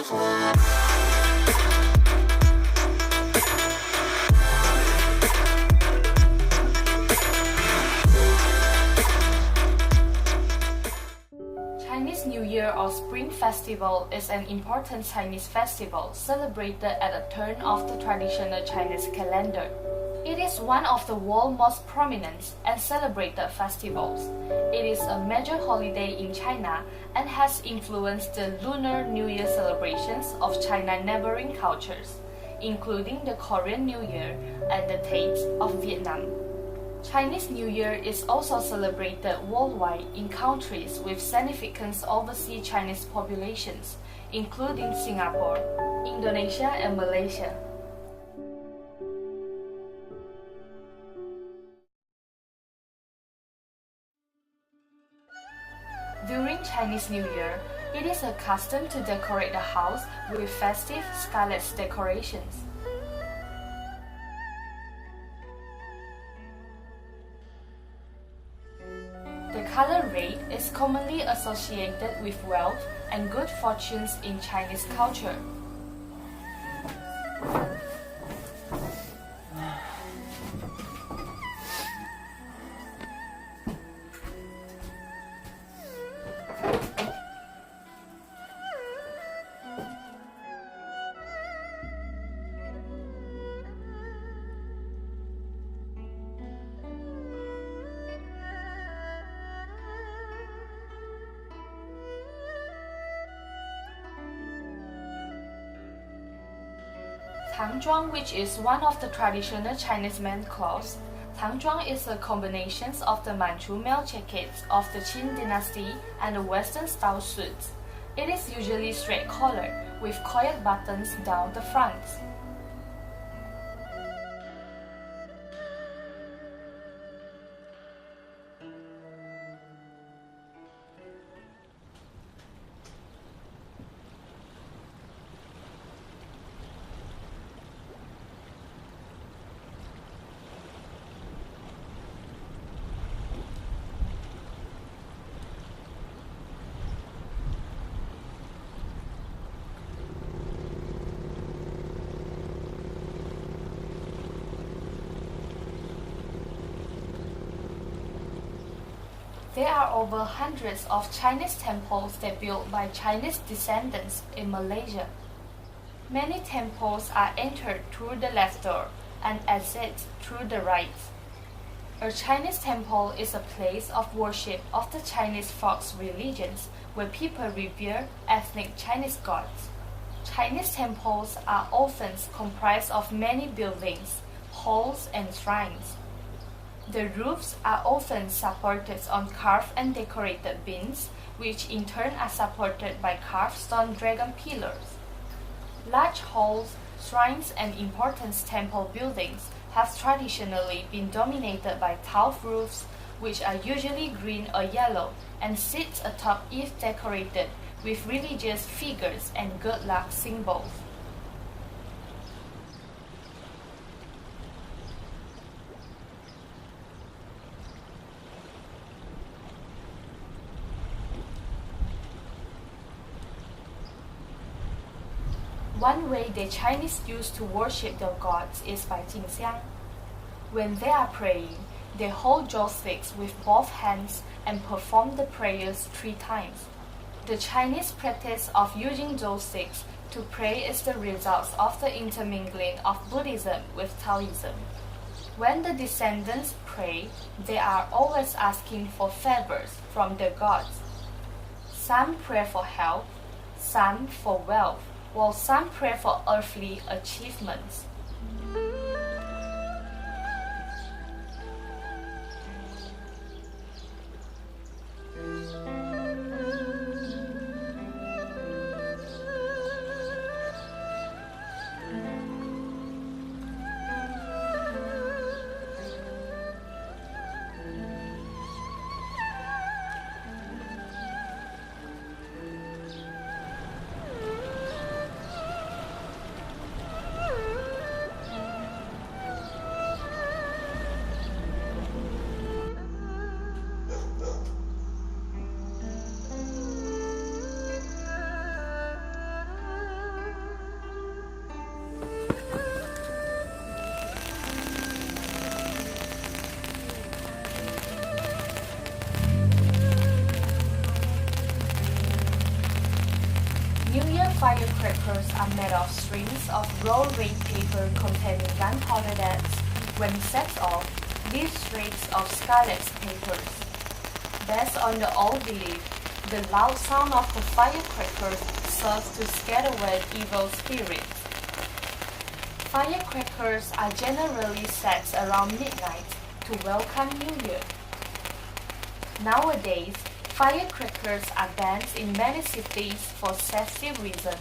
Chinese New Year or Spring Festival is an important Chinese festival celebrated at the turn of the traditional Chinese calendar. It is one of the world's most prominent and celebrated festivals. It is a major holiday in China and has influenced the Lunar New Year celebrations of China's neighboring cultures, including the Korean New Year and the Tet of Vietnam. Chinese New Year is also celebrated worldwide in countries with significant overseas Chinese populations, including Singapore, Indonesia, and Malaysia. During Chinese New Year, it is a custom to decorate the house with festive scarlet decorations. The color red is commonly associated with wealth and good fortunes in Chinese culture. Tangzhuang, which is one of the traditional Chinese men's clothes. Tangzhuang is a combination of the Manchu male jackets of the Qin dynasty and the Western-style suits. It is usually straight collar with coiled buttons down the front. There are over hundreds of Chinese temples that built by Chinese descendants in Malaysia. Many temples are entered through the left door and exit through the right. A Chinese temple is a place of worship of the Chinese folk religions where people revere ethnic Chinese gods. Chinese temples are often comprised of many buildings, halls, and shrines. The roofs are often supported on carved and decorated beams, which in turn are supported by carved stone dragon pillars. Large halls, shrines, and important temple buildings have traditionally been dominated by tiled roofs, which are usually green or yellow, and sit atop each decorated with religious figures and good luck symbols. One way the Chinese use to worship their gods is by jingxiang. When they are praying, they hold joysticks with both hands and perform the prayers 3 times. The Chinese practice of using joysticks to pray is the result of the intermingling of Buddhism with Taoism. When the descendants pray, they are always asking for favors from their gods. Some pray for health, some for wealth, while some pray for earthly achievements. New Year firecrackers are made of strings of rolled ring paper containing gunpowder that, when set off, leave streaks of scarlet papers. Based on the old belief, the loud sound of the firecrackers serves to scare away evil spirits. Firecrackers are generally set around midnight to welcome New Year. Nowadays, firecrackers are banned in many cities for safety reasons.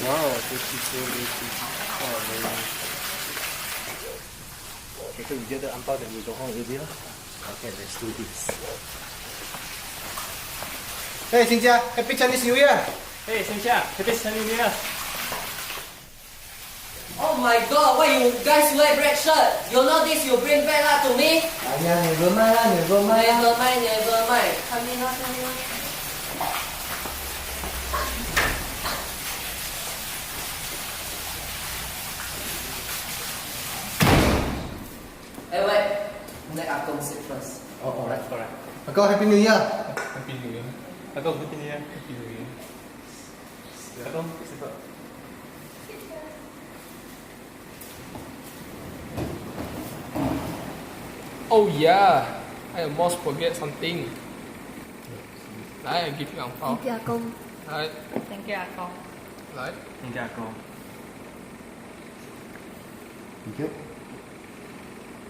Wow, this is so easy. Oh, very nice. Okay, so we get the ampao, then we go home already. Okay, let's do this. Hey, Xinjia, Happy Chinese New Year! Hey, Xinjia, Happy Chinese New Year! Oh my god, why you guys wear red shirt? You know this, you bring bad luck to me? Never mind. Never mind. Come in. Hey, wait. Let Akong sit first. Oh, alright. Alright. Uncle, Happy New Year! Happy New Year. Akong, Happy New Year. Happy New Year. Akong, sit down. Oh yeah, I almost forget something. Lại, I give you ang pao. Thank you, Akong. Lại, Thank you, Akong. lại. Xinjia, Akong. Thank you.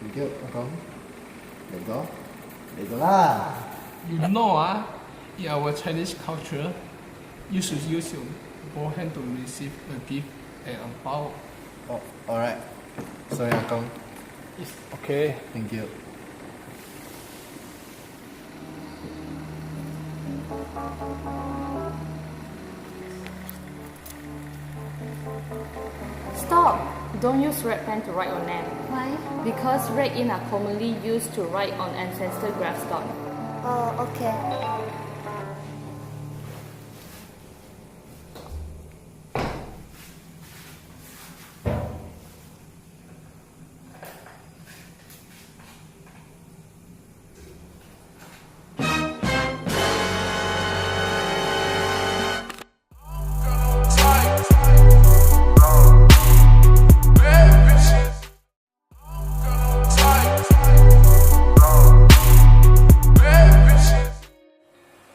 Thank you, Uncle. There you go. There you go lah. You know in our Chinese culture, you should use your both hand to receive a gift and ang pao. Oh, alright. Sorry, Uncle. It's okay. Thank you. Stop! Don't use red pen to write your name. Why? Because red ink are commonly used to write on ancestor gravestone. Oh, okay.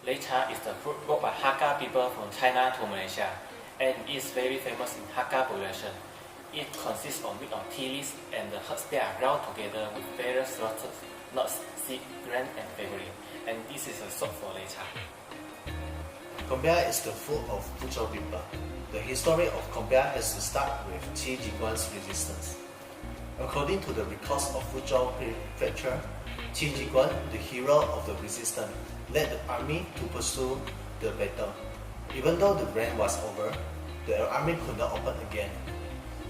Lecha is the fruit brought by Hakka people from China to Malaysia and is very famous in Hakka population. It consists of mix of tea leaves and the herbs that are ground together with various roasted nuts, seed, grain and flavoring. And this is a soup for Lecha. Kombia is the food of Fuzhou people. The history of Kombia has to start with Qi Jiguan's resistance. According to the records of Fuzhou Prefecture, Qi Jiguan, the hero of the resistance, led the army to pursue the battle. Even though the rain was over, the army could not open again.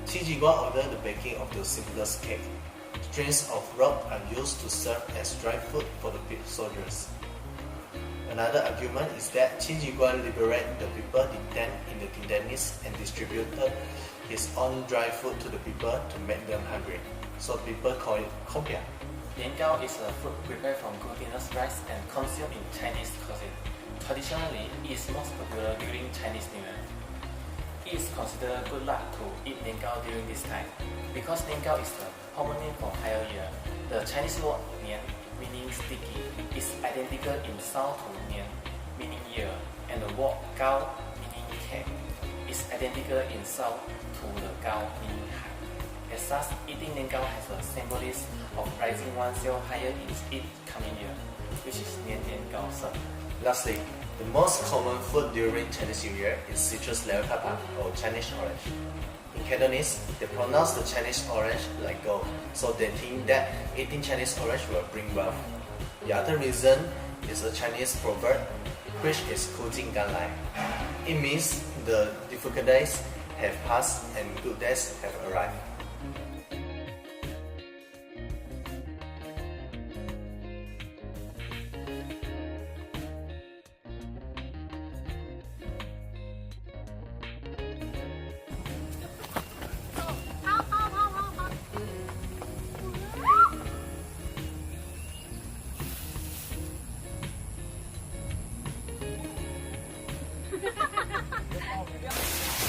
Qi Jiguan ordered the baking of the symbolic cake. strings of rope are used to serve as dry food for the soldiers. Another argument is that Qin Shi Huang liberated the people detained in the Tindanis and distributed his own dry food to the people to make them hungry. So people call it kompia. Nian is a food prepared from glutinous rice and consumed in Chinese cuisine. Traditionally, it is most popular during Chinese New Year. It is considered good luck to eat nian during this time. Because nian is the homonym for higher year, the Chinese word nian, meaning sticky, is identical in sound to nian, meaning year, and the word gao, meaning cake, is identical in sound to the gao, meaning high. As such, eating nian has a symbolism of rising oneself higher in each coming year, which is nian gao shen. Lastly, the most common food during Chinese New Year is citrus level papa or Chinese orange. In Cantonese, they pronounce the Chinese orange like gold, so they think that eating Chinese orange will bring wealth. The other reason is a Chinese proverb, which is 苦尽甘来. It means the difficult days have passed and good days have arrived.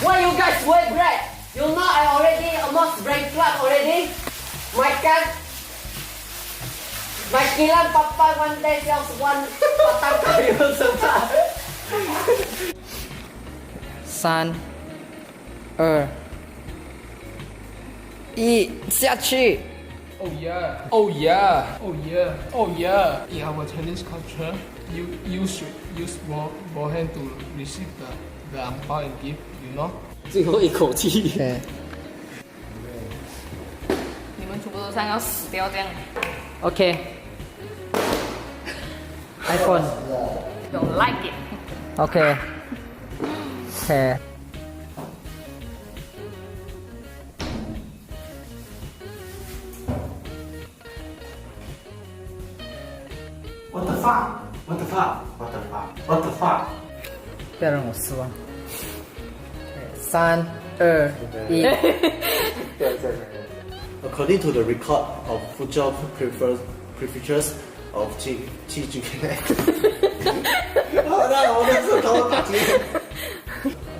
Why you guys wait bread? You know I already almost break club already. My kilang papa one day sells one patang kayu semua. 3、2、1，下去。 Oh yeah, oh yeah, oh yeah, oh yeah. In our Chinese culture, you should use both hands to receive the angbao and gift, you know? 最后一口气。你们全部都像要死掉这样。 OK。iPhone。 Don't like it. OK。OK。 What the fuck? What the fuck? What the fuck? What the fuck? 不要让我失望。3、2、1。 According to the record of Fuzhou prefectures of Qi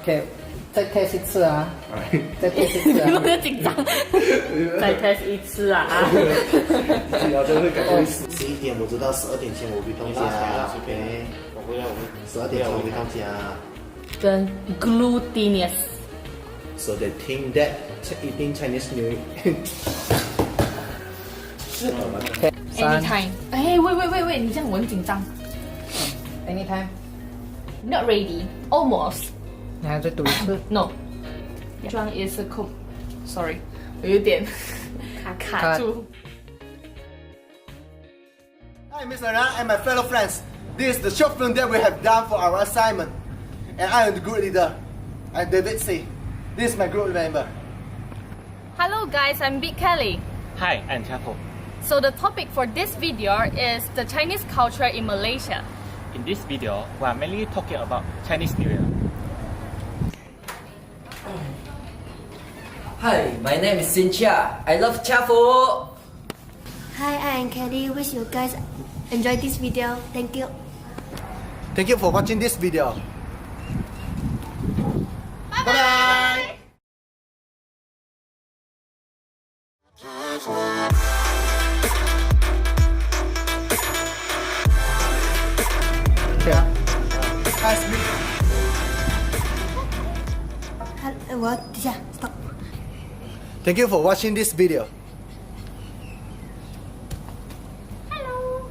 OK， 再 test 一次啊！再 test 一次啊！你们很紧张，再 test 一次啊！ 11点我知道，12点前我回到家。OK， 我回来12点前我回到家。跟 glutinous。 So they think that eating Chinese New Year. Anytime。哎，喂，你这样我很紧张。 Anytime。 Not ready. Almost. 你还再读一次 No. This one is a cook. Sorry， 我有点卡住。 Hi, Mr. Ran and my fellow friends. This is the short film that we have done for our assignment. And I am the group leader. I'm David C. This is my group member. Hello guys, I'm Big Kelly. Hi, I'm Chapo. So the topic for this video is the Chinese culture in Malaysia. In this video, we are mainly talking about Chinese New Year. Hi, my name is Cynthia. I love Chafu. Hi, I'm Kelly. Wish you guys enjoy this video. Thank you. Thank you for watching this video. Bye-bye. Nice meeting you. 我等一下 stop。 Thank you for watching this video. Hello.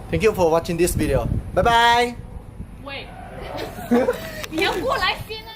Thank you for watching this video. Bye bye. Wait. 你要过来先啊。